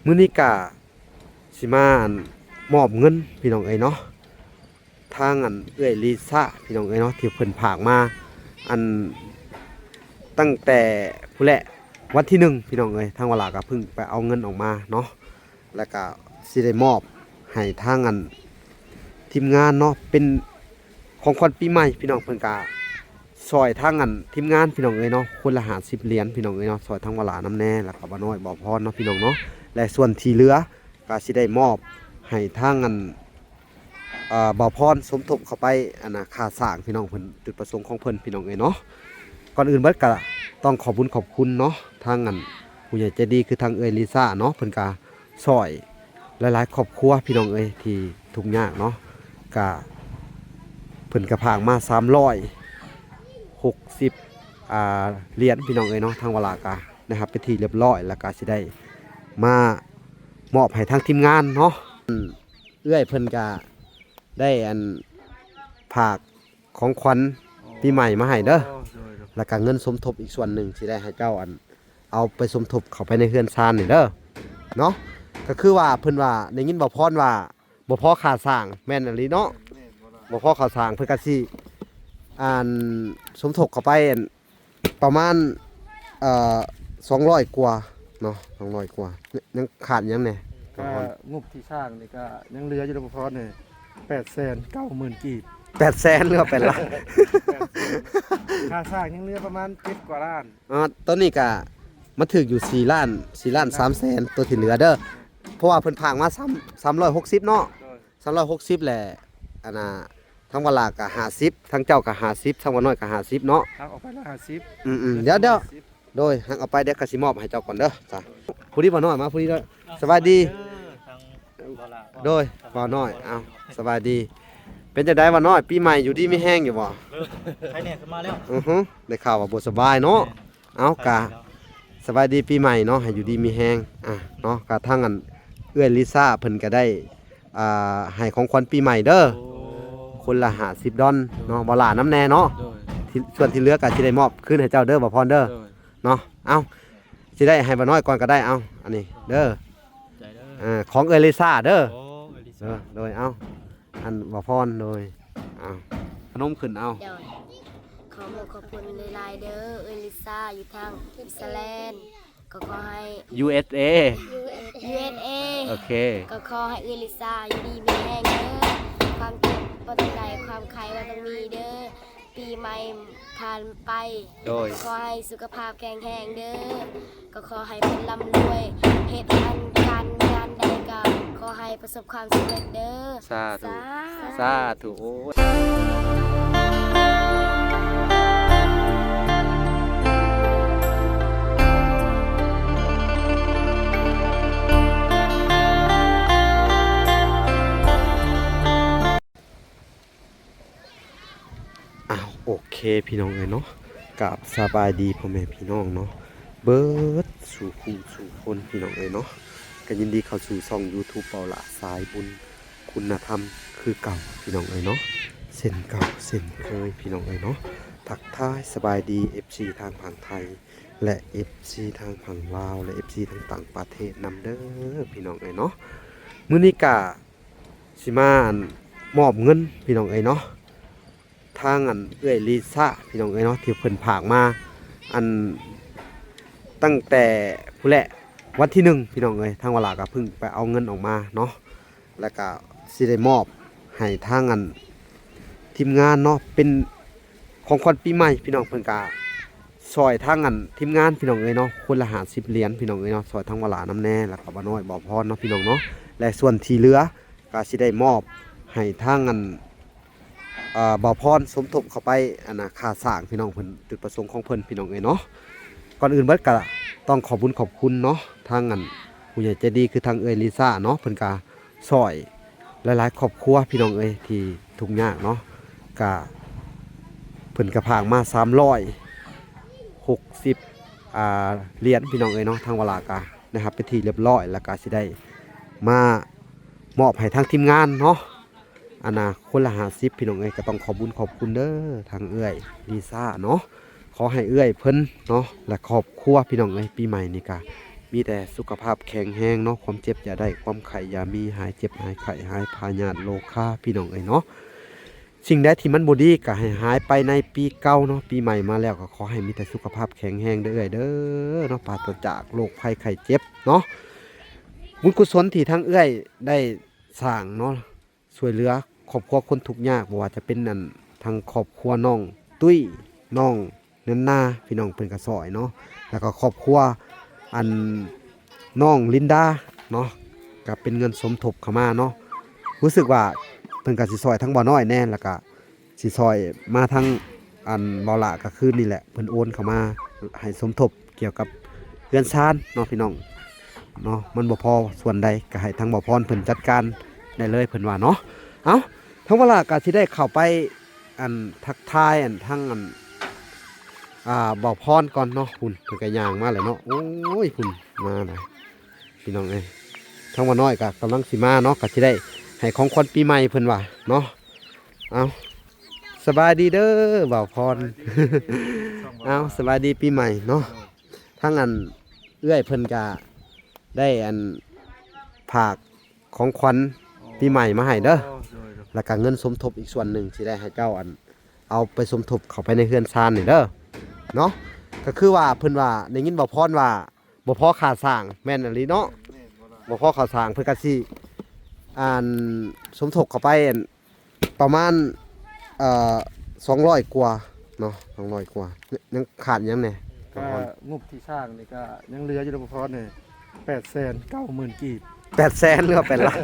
มื้อนี้ก็สิมาอั่นมอบเงินพี่น้องเอ้ยเนาะทางเอื้อยลิซ่าพี่น้องเอ้ยเนาะที่เพิ่นฝากมาอันตั้งแต่ผู้แหละวันที่1พี่น้องเอ้ยทางวลาก็เพิ่งไปเอาเงินออกมาเนาะแล้วก็สิได้มอบให้ทางทีมงานเนาะเป็นของขวัญปีใหม่พี่น้องเพิ่นก็ซอยทางทีมงานพี่น้องเอ้ยเนาะคนละ50เหรียญพี่น้องเอ้ยเนาะซอยทางวลาน้ำแน่แล้วก็บ่น้อยบ่พรเนาะพี่น้องเนาะและส่วนที่เหลือก็สิได้มอบให้ทางบ่าวพรสมทบเข้าไปค่าสร้างพี่น้องเพิ่นจุดประสงค์ของเพิ่นพี่น้องเอ้ยเนาะก่อนอื่นเบิดก็ต้องขอบคุณเนาะทางผู้ใหญ่ใจดีคือทางเอ้ยลิซ่าเนาะเพิ่นก็ช่วยหลายๆครอบครัวพี่น้องเอ้ยที่ทุกข์ยากเนาะก็เพิ่นก็พางมา360เหรียญพี่น้องเอ้ยเนาะทางวลากานะครับเป็นที่เรียบร้อยแล้วก็สิได้มามอบให้ทางทีมงานเนาะเอื้อยเพิ่นก็ได้ฝากของขวัญปีใหม่มาให้เด้อแล้วก็เงินสมทบอีกส่วนหนึ่งสิได้ให้เจ้าเอาไปสมทบเข้าไปในเฮือนซานนี่เด้อเนาะก็คือว่าเพิ่นว่าได้ยินบ่พรว่าบ่พอค่าสร้างแม่นอีหลีเนาะบ่พอค่าสร้างเพิ่นก็สิสมทบเข้าไปประมาณ200กว่าเนาะ200กว่ายังขาดหยังแหน่ก็งบที่สร้างนี่ก็ยังเหลืออยู่พอเนี่ย890,000 กีบ800,000หรือว่า8ล้าน ค่าสร้างยังเหลือประมาณ7กว่าล้านตอนนี้ก็มาถึงอยู่4ล้าน3แสนตัวที่เหลือเด้อเพราะว่าเพิ่นพางมา360เนาะ360แหละทั้งวลาก็50ทั้งเจ้าก็50ทั้งว่าน้อยก็50เนาะหักออกไปละเดี๋ยวโดยหักเอาไปเดี๋ยวก็สิมอบให้เจ้าก่อนเด้อจ้ะผู้ที่บ่น้อยมาผู้ที่เด้อสวัสดีโดยบ่น้อยเอาสวัสดีเป็นจังได๋บ่น้อยปีใหม่อยู่ดีมีแห้งอยู่บ่ใครเนี่ยขึ้นมาแล้วได้ข่าวว่าบ่สบายเนาะเอากะสบายดีปีใหม่เนาะให้อยู่ดีมีแห้งเนาะกะทั้งเอื้อยลิซ่าเพิ่นก็ได้ให้ของขวัญปีใหม่เด้อคนละ50ดอลเนาะบ่หลาน้ำแน่เนาะส่วนที่เหลือก็สิได้มอบคืนให้เจ้าเด้อบ่พรเด้อเนาะเอาสิได้ให้บ่น้อยก่อนก็ได้เอาอันนี้เด้อของเอื้อยลิซ่าเด้อโดยเอาบ่พรโดยเอาขนมขึ้นเอาขอขอบคุณหลายๆเด้อเอลิซ่าอยู่ทางอิสราเอลก็ขอให้ USA โอเคก็ขอให้เอลิซ่าอยู่ดีมีแห้งเด้อความเจ็บบ่ต้องใดความไข้บ่ต้องมีเด้อปีใหม่ผ่านไปโดยขอให้สุขภาพแข็งแรงเด้อก็ขอให้เป็นร่ำรวยเฮ็ดการงานใดก็ขอให้ประสบความสำเร็จเด้อสาธุโอเคพี่น้องเลยเนาะกับสบายดีพ่อแม่พี่น้องเนาะเบิดสู่คู่สู่คนพี่น้องเลยเนาะก็ยินดีเข้าสู่ช่อง YouTube เปาละสายบุญคุณธรรมคือเก่าพี่น้องเลยเนาะเส้นเก่าเส้นเคยพี่น้องเลยเนาะทักทายสบายดี FC ทางฝั่งไทยและ FC ทางฝั่งลาวและ FC ทางต่างประเทศนำเด้อพี่น้องเลยเนาะมื้อนี้ก็สิมามอบเงินพี่น้องเลยเนาะทางเอื้อยลิซ่าพี่น้องเอ้ยเนาะที่เพิ่นฝากมาตั้งแต่ผู้แหละวันที่1พี่น้องเอ้ยทางวลาก็เพิ่งไปเอาเงินออกมาเนาะแล้วก็สิได้มอบให้ทางทีมงานเนาะเป็นของขวัญปีใหม่พี่น้องเพิ่นก็ซอยทางทีมงานพี่น้องเอ้ยเนาะคนละ50เหรียญพี่น้องเอ้ยเนาะซอยทางวลาน้ำแน่แล้วก็บ่น้อยบ่พรเนาะพี่น้องเนาะและส่วนที่เหลือก็สิได้มอบให้ทางบ่าวพรสมทบเข้าไปค่าสร้างพี่น้องเพิ่นจุดประสงค์ของเพิ่นพี่น้องเอ้ยเนาะก่อนอื่นเบิดก็ต้องขอบคุณเนาะทางผู้ใหญ่ใจดีคือทางเอ้ยลิซ่าเนาะเพิ่นก็ช่วยหลายๆครอบครัวพี่น้องเอ้ยที่ทุกข์ยากเนาะก็เพิ่นก็พางมา360เหรียญพี่น้องเอ้ยเนาะทางวลากานะครับเป็นที่เรียบร้อยแล้วก็สิได้มามอบให้ทางทีมงานเนาะคนละ50พี่น้องเอ้ยก็ต้องขอบคุณเด้อทางเอื้อยลิซ่าเนาะขอให้เอื้อยเพิ่นเนาะและครอบครัวพี่น้องเอ้ยปีใหม่นี่ก็ มีแต่สุขภาพแข็งแรงเนาะความเจ็บอย่าได้ความไข้อย่ามีหายเจ็บหายไข้หายพยาธิโรคาพี่น้องเอ้ยเนาะสิ่งใดที่มันบ่ดีก็ให้หายไปในปีเก่าเนาะปีใหม่มาแล้วก็ขอให้มีแต่สุขภาพแข็งแรงเด้อเด้อเนาะปราศจากโรคภัยไข้เจ็บเนาะบุญกุศลที่ทั้งเอื้อยได้สร้างเนาะช่วยเหลือครอบครัวคนทุกข์ยากบ่ว่าจะเป็นนั่นทางครอบครัวน้องตุ้ยน้องเนินนาพี่น้องเพิ่นก็ซอยเนาะแล้วก็ครอบครัวอันน้องลินดาเนาะก็เป็นเงินสมทบเข้ามาเนาะรู้สึกว่าเพิ่นก็สิซอยทั้งบ่น้อยแน่แล้วก็สิซอยมาทั้งอันบ่ละก็คือนี่แหละเพิ่นโอนเข้ามาให้สมทบเกี่ยวกับเรือนชานเนาะพี่น้องเนาะมันบ่พอส่วนใดก็ให้ทางบ่พรเพิ่นจัดการได้เลยเพิ่นว่าเนาะเอ้าทั้งบ่ละก็สิได้เข้าไปอันทักทายอันทั้งอันบ่พรก่อนเนาะคุณเพิ่นก็ย่างมาแล้วเนาะโอ้ยคุณมาแล้วพี่น้องเอ้ยทั้งบ่น้อยก็กำลังสิมาเนาะก็สิได้ให้ของขวัญปีใหม่เพิ่นว่าเนาะเอาสบายดีเด้อบ่าวพร เอาสบายดีปีใหม่เนาะทั้งอันเอื้อยเพิ่นก็ได้อันฝากของขวัญปีใหม่มาให้เด้อแล้วก็เงินสมทบอีกส่วนหนึ่งสิได้ให้เจ้าอันเอาไปสมทบเข้าไปในเฮือนชานนี่เด้อเนาะก็คือว่าเพิ่นว่าได้ยินบ่าวพรว่าบ่พอค่าสร้างแม่นอีหลีเนาะบ่พอค่าสร้างเพิ่นก็สิสมทบเข้าไปประมาณ200 กว่าเนาะ200 กว่ายังขาดยังแหน่ ก็งบที่สร้างนี่ก็ยังเหลืออยู่บ่พอเนี่ย890,000 กีบ 800,000หรือว่าเป็นล้าน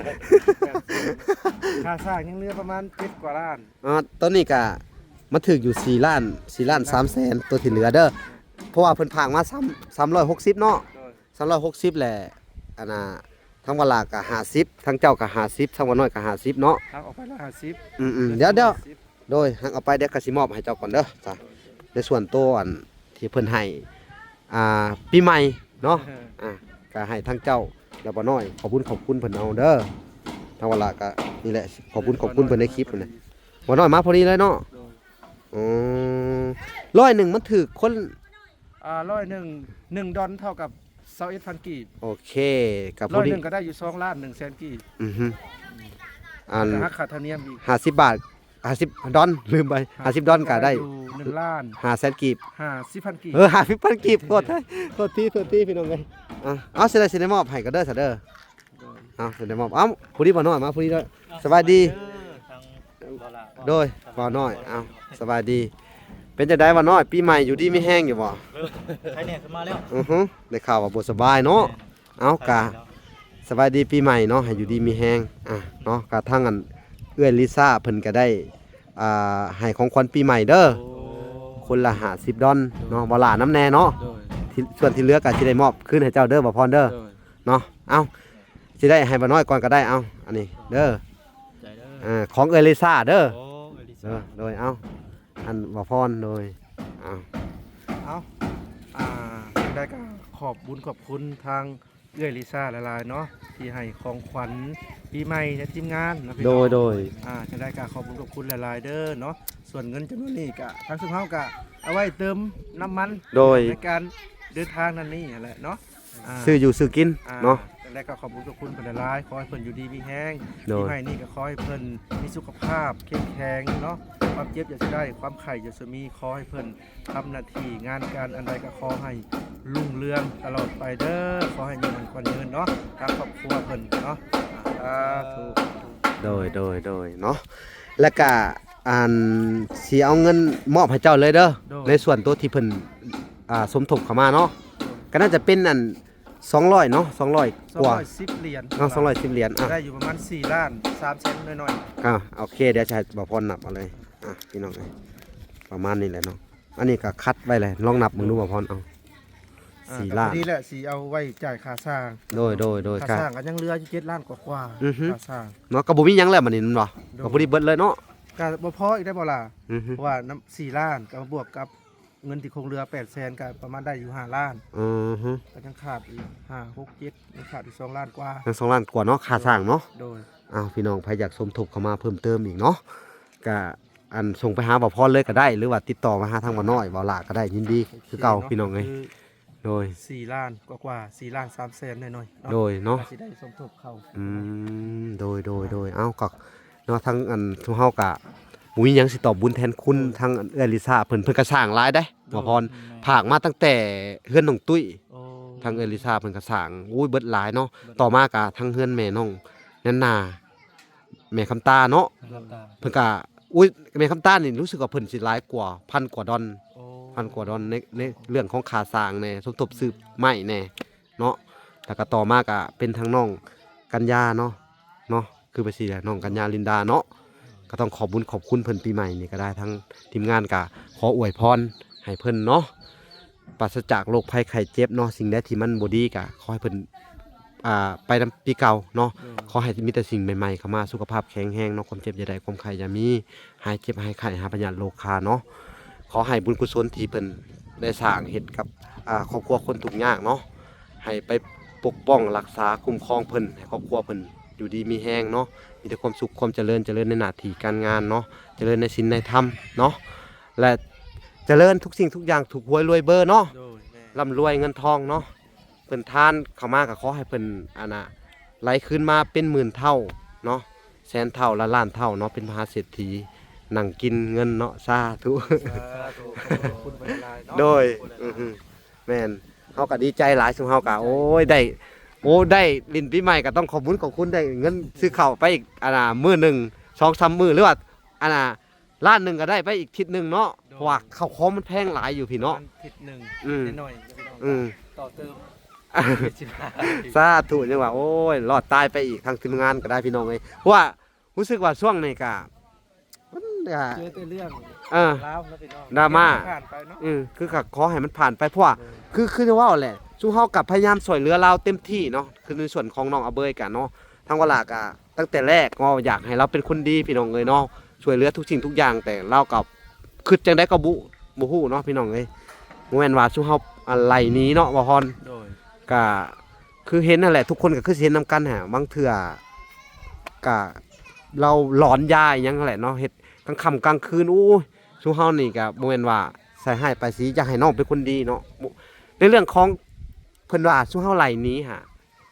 ค่าสร้างยังเหลือประมาณ7 กว่าล้าน ต้นนี้ก็มาถึงอยู่4 ล้าน4 ล้าน3แสนตัวที่เหลือเด้อเพราะว่าเพิ่นพากมา360เนาะ360แหละอันน่ะทั้งวลาก็50ทั้งเจ้าก็50ทั้งวน้อยก็50เนาะ ทางออกไปละ50เดี๋ยวโดยหักเอาไปเดี๋ยวก็สิมอบให้เจ้าก่อนเด้อจ้ะในส่วนตัวอันที่เพิ่นให้ปีใหม่เนาะก็ให้ทั้งเจ้าแล้วบ่น้อยขอบคุณเพิ่นเอาเด้อทั้งวลาก็นี่แหละขอบคุณเพิ่นในคลิปนั่นแหละบ่น้อยมาพอดีเลยเนาะอ๋อ100มันถูกคน101ดอลเท่ากับ21,000 กีบโอเคกับพอดี101ก็ได้อยู่2 ล้าน1แสนกีบอันหักค่าธรรมเนียมอีก50 บาท50 ดอลลืมไป50 ดอลก็ได้1 ล้าน5แสนกีบ50,000 กีบ50,000 กีบโทษทีพี่น้องเอ้ยเอาสิได้มอบให้ก็เด้อซะเด้อเอาสิได้มอบผู้นี้บ่น้อยมาผู้นี้ด้วยสวัสดีโดยบ่น้อยเอาสวัสดีเป็นจังได๋บ่น้อยปีใหม่อยู่ดีมีแห้งอยู่บ่ใครเนี่ยขึ้นมาแล้วได้ข่าวว่าบ่สบายเนาะเอากะสบายดีปีใหม่เนาะให้อยู่ดีมีแห้งเนาะกะทั้งอันเอื้อยลิซ่าเพิ่นก็ได้ให้ของขวัญปีใหม่เด้อคนละ50 ดอลเนาะบ่หลาน้ำแน่เนาะส่วนที่เหลือก็สิได้มอบคืนให้เจ้าเด้อบ่พรเด้อเนาะเอาสิได้ให้บ่น้อยก่อนก็ได้เอาอันนี้เด้อของเอื้อยลิซ่าเด้อโดยเอาอันบ่พรโดยได้ก็ขอบบุญขอบคุณทางเอื้อยลิซ่าหลายๆเนาะที่ให้ของขวัญปีใหม่ในทีมงานนะพี่น้องโดยจะได้ก็ขอบบุญขอบคุณหลายๆเด้อเนาะส่วนเงินจำนวนนี้ก็ทางสุภาพก็เอาไว้เติมน้ำมันในการเดินทางนั่นนี่แหละเนาะซื้ออยู่ซื้อกินเนาะแล้วก็ขอบคุณขอบคุณเพิ่นหลายๆขอให้เพิ่นอยู่ดีมีแห้งปีใหม่นี้ก็ขอให้เพิ่นมีสุขภาพเข้มแข็งเนาะความเจ็บอย่าได้ความไข้อย่ามีขอให้เพิ่นทำหน้าที่งานการอันใดก็ขอให้รุ่งเรืองตลอดไปเด้อขอให้มีมันควันยืนเนาะทางครอบครัวเพิ่นเนาะถูกโดยเนาะแล้วก็สิเอาเงินมอบให้เจ้าเลยเด้อในส่วนตัวที่เพิ่นสมทบเข้ามาเนาะก็น่าจะเป็น200เนาะ200กว่า210 เหรียญเนาะ210 เหรียญได้อยู่ประมาณ4 ล้าน3แสนน้อยๆโอเคเดี๋ยวจะให้บ่พรนับเอาเลยพี่น้องประมาณนี้แหละเนาะอันนี้ก็คัดไว้เลยลองนับมึงดูบ่พรเอา4 ล้านนี่แหละสิเอาไว้จ่ายค่าสร้างโดยค่าสร้างก็ยังเหลืออยู่7 ล้านกว่าค่าสร้างเนาะก็บ่มีหยังแล้วบัดนี้เนาะก็บ่ได้เบิดเลยเนาะก็บ่พออีกได้บ่ล่ะเพราะว่า4 ล้านก็บวกกับเงินที่คงเรือ8แสนก็ประมาณได้อยู่5 ล้านก็ยังขาดอีก5 6 7ยังขาดอีก2 ล้านกว่า2 ล้านกว่าเนาะค่าสร้างเนาะโดยพี่น้องใครอยากสมทบเข้ามาเพิ่มเติมอีกเนาะก็ส่งไปหาบ่พรเลยก็ได้หรือว่าติดต่อมาหาทางบ่น้อยบ่หลาก็ได้ยินดีคือเก่าพี่น้องเอ้ย โดย 4 ล้านกว่า4ล้าน3แสนหน่อยๆ โดยเนาะ ก็สิได้สมทบเข้า โดยเอ้าก็เนาะทั้งอันทุเฮากะบ่มีหยังสิตอบบุญแทนคุณทั้งอันเอื้อลิซ่าเพิ่นก็สร้างหลายได้บ่พรภาคมาตั้งแต่เฮือนน้องตุ้ย โอ้ ทางเอื้อลิซ่าเพิ่นก็สร้างอุ้ยเบิดหลายเนาะต่อมาก็ทั้งเฮือนแม่น้องนันนาแม่คำตาเนาะ เริ่มตา เพิ่นก็อุ้ยแม่คำตานี่รู้สึกว่าเพิ่นสิหลายกว่าพันกว่าดอน โอ้ พันกว่าดอนในเรื่องของค่าสร้างแน่สมทบซื้อไม้แน่เนาะแล้วก็ต่อมาก็เป็นทางน้องกัญญาเนาะคือไปสิแหละน้องกัญญาลินดาเนาะก็ต้องขอบคุญขอบคุณเพิ่นปีใหม่นี่ก็ได้ทั้งทีมงานก็ขออวยพรให้เพิ่นเนาะปราศจากโรคภัยไข้เจ็บเนาะสิ่งใดที่มันบ่ดีก็ขอให้เพิ่นไปนำปีเก่าเนาะขอให้มีแต่สิ่งใหม่ๆเข้ามาสุขภาพแข็งแรงเนาะความเจ็บอย่าได้ความไข้อย่ามีหายเจ็บหายไข้หาปัญญาโรคาเนาะขอให้บุญกุศลที่เพิ่นได้สร้างเฮ็ดกับครอบครัวคนทุกข์ยากเนาะให้ไปปกป้องรักษาคุ้มครองเพิ่นให้ครอบครัวเพิ่นอยู่ดีมีแรงเนาะมีแต่ความสุขความเจริญในหน้าที่การงานเนาะเจริญในศีลในธรรมเนาะและเจริญทุกสิ่งทุกอย่างถูกหวยรวยเบอร์เนาะ โดยแม่ ร่ำรวยเงินทองเนาะเพิ่นทานเข้ามาก็ขอให้เพิ่นไหลคืนมาเป็นหมื่นเท่าเนาะแสนเท่าละล้านเท่าเนาะเป็นมหาเศรษฐีนั่งกินเงินเนาะสาธุ สาธุขอบคุณเพิ่นหลายๆเนาะ โดยแม่นเฮาก็ดีใจหลายซุมเฮาก็โอ้ยได้ลิ้นปีใหม่ก็ต้องขอบคุณได้เงินซื้อข้าวไปอีกมื้อหนึง 2-3 มื้อหรือว่าล้านหนึงก็ได้ไปอีกทิศหนึงเนาะเพราะว่าข้าวของมันแพงหลายอยู่พี่เนาะ มันผิดหนึ่ง อืม นิดหน่อยพี่น้อง อืม ต่อเติมสิบห้า สาธุจังว่าโอ้ยรอดตายไปอีกทางทีมงานก็ได้พี่น้องเอ้ยเพราะว่ารู้สึกว่าช่วงนี้ก็มันก็ เจอแต่เรื่อง เออ ล้าวนะพี่น้อง ดราม่า ผ่านไปเนาะ คือก็ขอให้มันผ่านไปเพราะว่าคือจะว่าแหละสู้เฮากับพยายามช่วยเหลือเราเต็มที่เนาะคือในส่วนของน้องอเบยกันเนาะทางเวลาก็ตั้งแต่แรกก็อยากให้เราเป็นคนดีพี่น้องเอ้ยเนาะช่วยเหลือทุกสิ่งทุกอย่างแต่เรากับคิดจังได๋ก็บ่ฮู้เนาะพี่น้องเอ้ยบ่แม่นว่าสู้เฮาอะไรนี้เนาะบ่พร โดย ก็คือเห็นนั่นแหละทุกคนก็คือสิเห็นนำกันฮะบางเทื่อก็เราหลอนยาอหยังนั่นแหละเนาะเฮ็ดกลางค่ำกลางคืนอู้สู้เฮานี่ก็บ่แม่นว่าใส่ให้ไปสิอยากให้น้องเป็นคนดีเนาะในเรื่องของเพิ่นว่าสู้เฮาไหลหนี้ฮะ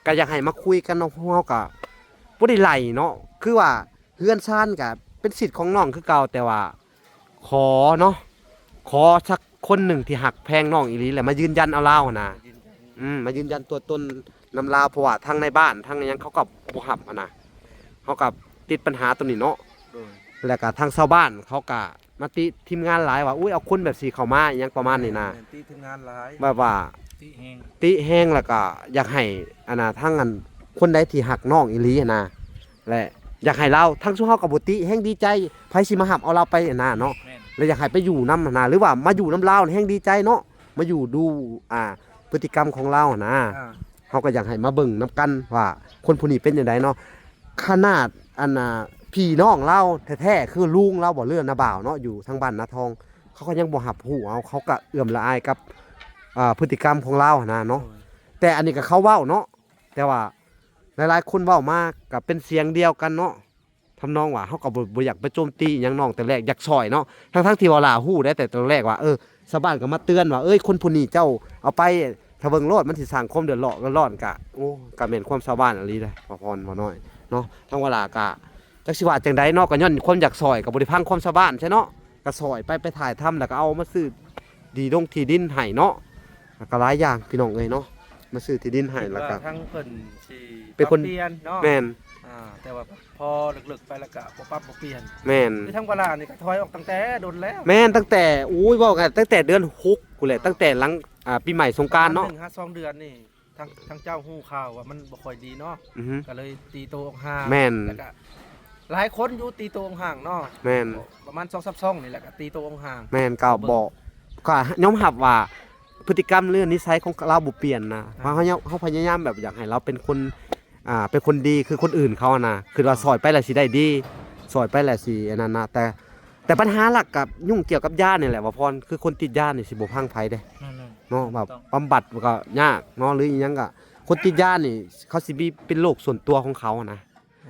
ก็อยากให้มาคุยกันเนาะพวกเฮาก็บ่ได้ไหลเนาะคือว่าเฮือนซ่านก็เป็นสิทธิ์ของน้องคือเก่าแต่ว่าขอเนาะขอสักคนหนึ่งที่หักแพงน้องอีหลีแหละมายืนยันเอาเล่านะ ยืนยัน มายืนยันตัวตนนำลาวเพราะว่าทางในบ้านทางหยังเขากับบ่ฮับนะเขากับติดปัญหาตัวนี้เนาะ โดย แล้วก็ทางชาวบ้านเขาก็มาติทีมงานหลายว่าอุ้ยเอาคนแบบสีเข้ามาอหยังประมาณนี้นะ แม่ตีทีมงานหลาย แบบว่า ที่แห้ง ติแห้งแล้วก็อยากให้ทางอันคนใดที่หักน้องอีหลีนะและอยากให้เราทั้งสู้เฮากับบ่ติแห้งดีใจไผสิมาหับเอาเราไปเนาะ แม่น แล้วอยากให้ไปอยู่นำนะหรือว่ามาอยู่น้ำลาวแห้งดีใจเนาะมาอยู่ดูพฤติกรรมของเรานะ อ่า เขาก็อยากให้มาเบิ่งน้ำกันว่าคนผู้นี้เป็นอย่างไรเนาะขนาดพี่น้องเราแท้ๆคือลุงเราบ่เลื่อนนาบ่าวเนาะอยู่ทางบ้านนาทอง เขาก็ยังบ่หับหูเอาเขาก็เอื้อมละอายกับพฤติกรรมของเรานะเนาะแต่อันนี้ก็เขาเว้าเนาะแต่ว่าหลายๆคนเว้ามาก็เป็นเสียงเดียวกันเนาะทำนองว่าเขาก็บ่อยากไปโจมตีหยังน้องแต่แรกอยากซอยเนาะทั้งที่ว่าล่าฮู้ได้แต่ตอนแรกว่าชาวบ้านก็มาเตือนว่าคนผู้นี้เจ้าเอาไปถ้าเบิ่งโลดมันสิสร้างความเดือดร้อนกะโอ้กะแม่นความชาวบ้านอะลีเลยบ่พรบ่น้อยเนาะทั้งเวลากะจักสิว่าจังใดเนาะก็ย้อนความอยากซอยก็บ่ได้พังความชาวบ้านใช่เนาะก็ซอยไปถ่ายทำแล้วก็เอามาซื้อที่ดินให้เนาะแล้วก็หลายอย่างพี่น้องเอ้ยเนาะมาซื้อที่ดินให้แล้วก็ ทั้งเพิ่นสิ เป็นคน ปรับเปลี่ยนเนาะ แม่น แต่ว่าพอลึกๆไปแล้วก็บ่ปรับบ่เปลี่ยน แม่น คือทั้งเวลานี่ก็ถอยออกตั้งแต่โดนแล้ว แม่นตั้งแต่อุ้ยเว้ากันตั้งแต่เดือน6กูแหละตั้งแต่หลังปีใหม่สงกรานต์เนาะ 1-2 เดือนนี่ทั้งเจ้าฮู้ข่าวว่ามันบ่ค่อยดีเนาะ อือฮึ ก็เลยตีโตวออกห่าง แม่น แล้วก็หลายคนอยู่ตีโตวออกห่างเนาะ แม่น ประมาณ2-3ช่องนี่แหละก็ตีโตวออกห่าง แม่นก็บอกก็ยอมรับว่าพฤติกรรมเรื่องนิสัยของเราบ่เปลี่ยนนะเพราะเขาพยายามแบบอยากให้เราเป็นคนดีคือคนอื่นเขานะคือว่าซอยไปแล้วสิได้ดีซอยไปแล้วสิอันนั้นนะแต่ปัญหาหลักกับยุ่งเกี่ยวกับยานี่แหละว่าพรคือคนติดยานี่สิบ่พังไผเด้ นั่น เนาะแบบบำบัดก็ยากเนาะหรืออีหยังก็คนติดยานี่เขาสิมีเป็นโรคส่วนตัวของเขานะ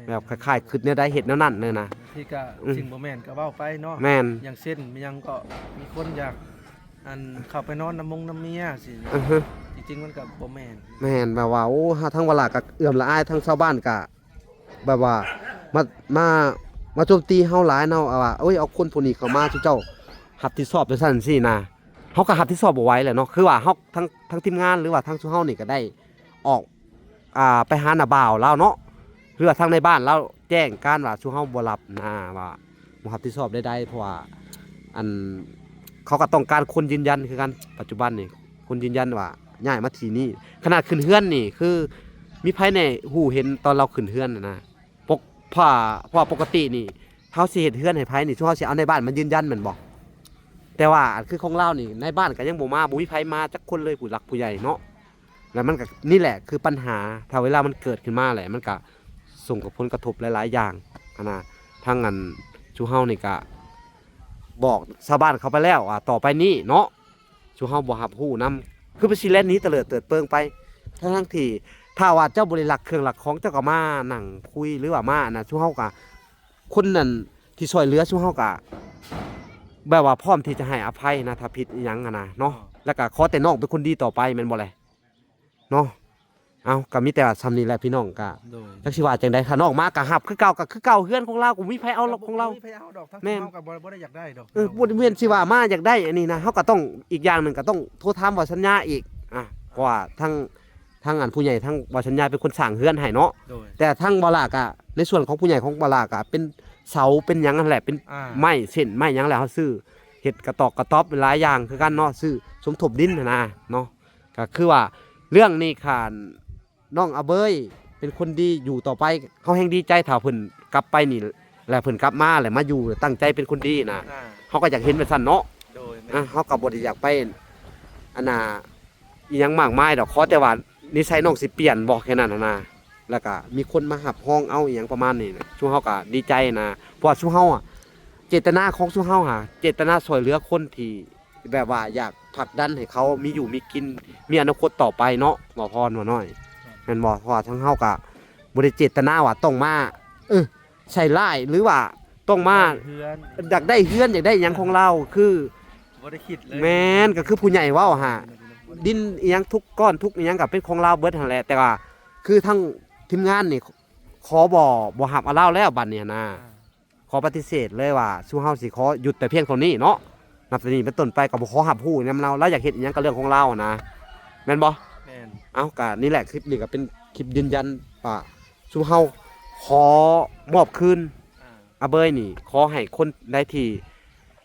แบบคล้ายๆคิดแนวใดเฮ็ดแนวนั้นเลยนะ ที่ก็สิ่งบ่แม่นก็เว้าไปเนาะ แม่น อย่างเช่นมีหยังก็มีคนอยากอันเข้าไปนอนน้ำเมียสิ อือฮึ จริงมันก็บ่แม่น แม่นแบบว่าโอ้ทั้งเวลาก็เอื้อมละอายทั้งชาวบ้านก็แบบว่ามามามาโจมตีเฮาหลายเนาะว่าเอ้ยเอาคนผู้นี้เข้ามาซุเจ้ารับผิดชอบจังซั่นซี่นะเฮาก็รับผิดชอบบ่ไหวแหละเนาะคือว่าเฮาทั้งทีมงานหรือว่าทั้งซุเฮานี่ก็ได้ออกไปหาหน้าบ่าวแล้วเนาะหรือว่าทางในบ้านเราแจ้งการว่าซุเฮาบ่รับนะว่าบ่รับผิดชอบใดๆเพราะว่าอันเขาก็ต้องการคนยืนยันคือกันปัจจุบันนี่คนยืนยันว่าย้ายมาที่นี่ขนาดขึ้นเฮือนนี่คือมีภายในหูเห็นตอนเราขึ้นเฮือนนะปกเพราะปกตินี่เฮาสิเฮ็ดเฮือนให้ไผนี่ช่วงเฮาสิเอาในบ้านมันยืนยันแม่นบ่แต่ว่าอันคือของเรานี่ในบ้านก็ยังบ่มาบ่มีไผมาจักคนเลยผู้หลักผู้ใหญ่เนาะแล้วมันก็นี่แหละคือปัญหาถ้าเวลามันเกิดขึ้นมาแหละมันก็ส่งกับผลกระทบหลายๆอย่างนะทางอันชูเฮานี่ก็บอกชาวบ้านเขาไปแล้วต่อไปนี้เนาะชูเฮาบ่รับรู้นํคือไปสิแล่นหนี้เตลิดเติดเปิงไปทั้งที่ถ้าว่าเจ้าบริลักเครื่องหลักของเจ้าก็มานั่งคุยหรือว่ามานะชูเฮาก็คนนั้นที่ช่วยเหลือชูเฮาก็แบบว่าพร้อมที่จะให้อภัยนะถ้าผิดอีหยังนะเนาะแล้วก็ขอแต่น้องเป็นคนดีต่อไปแม่นบ่แลเนาะเอาก็มีแต่ว่าซ้ำนี้แหละพี่น้องก็ โดย จักสิว่าจังได๋ถ้าน้องมาก็รับคือเก่าก็คือเก่าเฮือนของเราก็มีไผเอาหรอกของเรา บ่มีไผเอาดอกทั้ง แม่น เฮาก็บ่ได้อยากได้ดอก บ่ได้แม่นสิว่ามาอยากได้อันนี้นะเฮาก็ต้องอีกอย่างหนึงก็ต้องโทรถามว่าสัญญาอีกเพราะว่าทั้งอันผู้ใหญ่ทั้งว่าสัญญาเป็นคนสร้างเฮือนให้เนาะ โดย แต่ทั้งบ่ลากะในส่วนของผู้ใหญ่ของบ่ลากะเป็นเสาเป็นหยังนั่นแหละเป็น ไม้เส้นไม้หยังแหละเฮาซื้อเฮ็ดกระตอกกระต๊อบเป็นหลายอย่างคือกันเนาะซื้อสมทบดินน่ะนะเนาะก็คือว่าเรื่องนี้ค่ะน้องอาเบยเป็นคนดีอยู่ต่อไปเฮาแฮงดีใจถ้าเพิ่นกลับไปนี่แล้วเพิ่นกลับมาแล้วมาอยู่ตั้งใจเป็นคนดีนะเฮาก็อยากเห็นเป็นซั่นเนาะ โดยแม่น เฮาก็บ่ได้อยากไปอันน่ะอีหยังมากมายดอกขอแต่ว่านิสัยน้องสิเปลี่ยนบ่แค่นั้นน่ะนะแล้วก็มีคนมาหับห้องเอาอีหยังประมาณนี้นะช่วงเฮาก็ดีใจนะเพราะว่าช่วงเฮาเจตนาของช่วงเฮาเจตนาช่วยเหลือคนที่แบบว่าอยากผลักดันให้เขามีอยู่มีกินมีอนาคตต่อไปเนาะบ่พรบ่น้อยแม่นบ่เพราะว่าทั้งเฮาก็บ่ได้เจตนาว่าต้องมาใช่ร้ายหรือว่าต้องมา เฮือน อยากได้เฮือนอยากได้หยังของเราคือ บ่ได้คิดเลย แม่นก็คือผู้ใหญ่เว้าดินอีหยังทุกก้อนทุกอีหยังก็เป็นของเราเบิดหั่นแหละแต่ว่าคือทั้งทีมงานนี่ขอบ่รับเอาเราแล้วบัดนี้นะขอปฏิเสธเลยว่าสู้เฮาสิขอหยุดแต่เพียงเท่านี้เนาะนับจากนี้เป็นต้นไปก็บ่ขอรับรู้นำเราอยากเฮ็ดอีหยังก็เรื่องของเรานะแม่นบ่ แม่น เอ้าก็นี่แหละคลิปนี้ก็เป็นคลิปยืนยันว่าสู้เฮาขอมอบคืนอาเบยนี่ขอให้คนได้ที่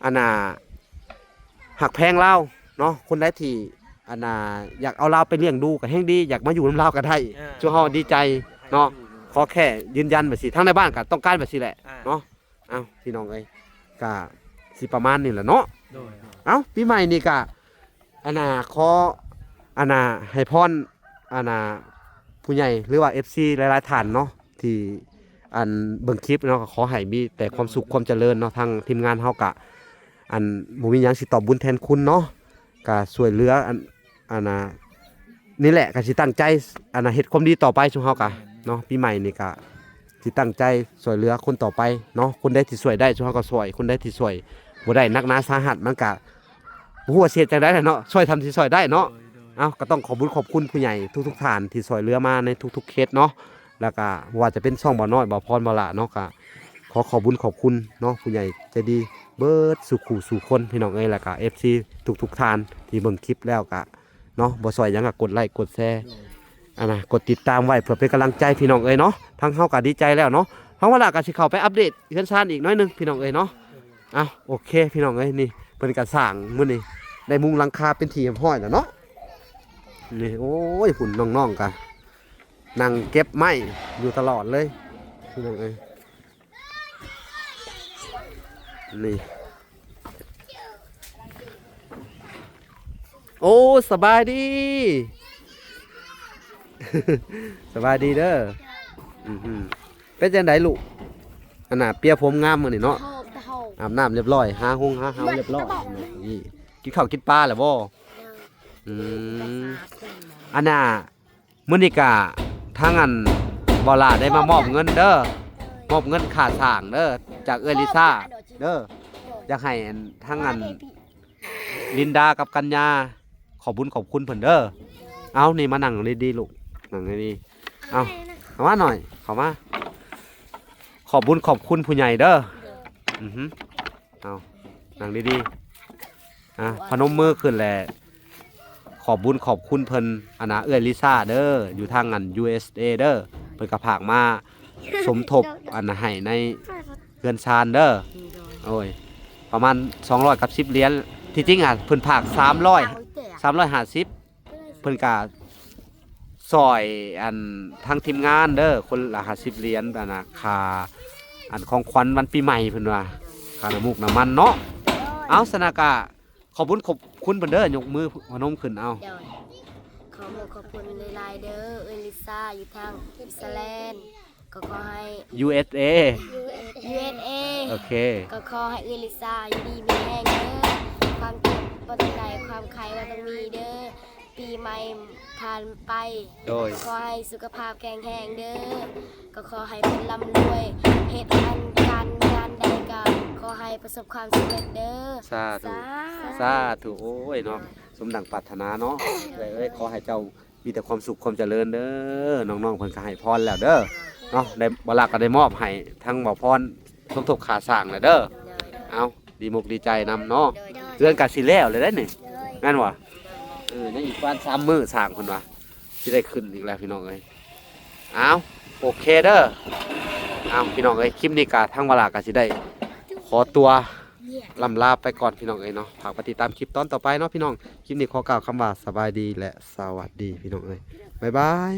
อันน่ะหักแพงเราเนาะคนได้ที่อันน่ะอยากเอาเราไปเลี้ยงดูก็แฮงดีอยากมาอยู่นำเราก็ได้สู้เฮาดีใจเนาะขอแค่ยืนยันแบบสิทั้งในบ้านก็ต้องการแบบสิแหละเนาะเอ้าพี่น้องเอ้ยก็สิประมาณนี้แหละเนาะ โดย เอ้าปีใหม่นี่ก็อันน่ะขออันน่ะให้พรอันน่ะผู้ใหญ่หรือว่า FC หลายๆท่านเนาะที่อันเบิ่งคลิปเนาะก็ขอให้มีแต่ความสุขความเจริญเนาะทางทีมงานเฮาก็อันบ่มีหยังสิตอบบุญแทนคุณเนาะก็ช่วยเหลืออันน่ะนี่แหละก็สิตั้งใจอันน่ะเฮ็ดความดีต่อไปซุเฮาก็เนาะปีใหม่นี่ก็สิตั้งใจช่วยเหลือคนต่อไปเนาะคนใดที่ช่วยได้ซุเฮาก็ช่วยคนใดที่ช่วยบ่ได้นักหนาสาหัสมันก็บ่ฮู้ว่าสิเฮ็ดจังได๋แหละเนาะช่วยทำที่ช่วยได้เนาะ เอ้าก็ต้องขอบคุญขอบคุณผู้ใหญ่ทุกท่านที่ช่วยเหลือมาในทุกๆเคสเนาะแล้วก็ว่าจะเป็นช่องบ่อน้อยบ่อพรบ่อละเนาะก็ขอขอบคุญขอบคุณเนาะผู้ใหญ่ใจดีเบิดสู่ขู่สู่คนพี่น้องเอ้ยแล้วก็ FC ทุกท่านที่เบิ่งคลิปแล้วก็เนาะบ่ซอยหยังก็กดไลค์กดแชร์กดติดตามไว้เพื่อเป็นกำลังใจพี่น้องเอ้ยเนาะทั้งเฮาก็ดีใจแล้วเนาะทั้งเวลาก็สิเข้าไปอัปเดตเฮือนซ่านอีกหน้อยนึงพี่น้องเอ้ยเนาะเอ้าโอเคพี่น้องเอ้ยนี่เพิ่นก็สร้างมื้อนี้ได้มุงหลังคาเป็นที่เรียบร้อยแล้วเนาะ นี่โอ้ยฝุ่นน้องๆกันนั่งเก็บไม้อยู่ตลอดเลยพี่น้องเอ้ยนี่โอ้สบายดี สบายดีเด้อเป็นจังไดลูกอันน่ะเปียผมงามมื้อนี่เนาะ โทษโทษ อาบน้ำเรียบร้อยหาห้องหาเฮาเรียบร้อยนี่กินข้าวกินปลาแล้วบ่อืม อันน่ะมื้อนี้ก็ทางอันบ่ล่าได้มามอบเงินเด้อมอบเงินค่าสร้างเด้อจากเอื้อลิซ่าเด้ออยากให้อันทางอันลินดากับกัญญาขอบคุญขอบคุณเพิ่นเด้อ เอานี่มานั่งดีๆลูกนั่งดีๆเอาเข้ามาหน่อยเข้ามาขอบบุญขอบคุณผู้ใหญ่เด้ออือฮึเอานั่งดีๆพนมมือขึ้นแหละขอบบุญขอบคุณเพิ่นอันนะเอื้อยลิซ่าเด้ออยู่ทางอัน USA เด้อเพิ่นก็ผากมาสมทบอันนะให้ในเรือนชานเด้อโอ้ยประมาณ200กับ10เหรียญที่จริงเพิ่นผาก350เพิ่นก็ซอยอันทางทีมงานเด้อคนละ50เหรียญอันน่ะค่าอันของขวัญวันปีใหม่เพิ่นว่าค่าน้ำมูกน้ำมันเนาะเอาสนากะขอบคุณเพิ่นเด้อยกมือพนมขึ้นเอา เดี๋ยวขอบคุณหลายๆเด้อเอลิซ่าอยู่ทางอิสราเอลก็ขอให้ USA USA โอเค ก็ขอให้เอลิซ่าอยู่ดีมีแห้งเด้อความเจ็บบ่ต้องใดความไข้บ่ต้องมีเด้อปีใหม่ผ่านไป โดย ขอให้สุขภาพแข็งแรงเด้อก็ขอให้เพิ่นร่ำรวยเฮ็ดการงานใดก็ขอให้ประสบความสำเร็จเด้อ สาธุสาธุโอ้ยเนาะสมดังปรารถนาเนาะขอให้เจ้ามีแต่ความสุขความเจริญเด้อน้องๆเพิ่นก็ให้พรแล้วเด้อเนาะได้บ่ลักก็ได้มอบให้ทั้งบ่พรสมทบค่าสร้างแล้วเด้อเอาดีมุกดีใจนำเนาะเรื่องก็สิแล้วเลยได้นี่แม่นบ่ยังอีกประมาณ3มื้อสร้างเพิ่นว่าสิได้ขึ้นอีกแล้วพี่น้องเอ้ยเอาโอเคเด้อเอาพี่น้องเอ้ยคลิปนี้ก็ทั้งเวลาก็สิได้ขอตัวลำลาไปก่อนพี่น้องเอ้ยเนาะฝากติดตามคลิปตอนต่อไปเนาะพี่น้องคลิปนี้ขอกล่าวคำว่าสบายดีและสวัสดีพี่น้องเอ้ยบ๊ายบาย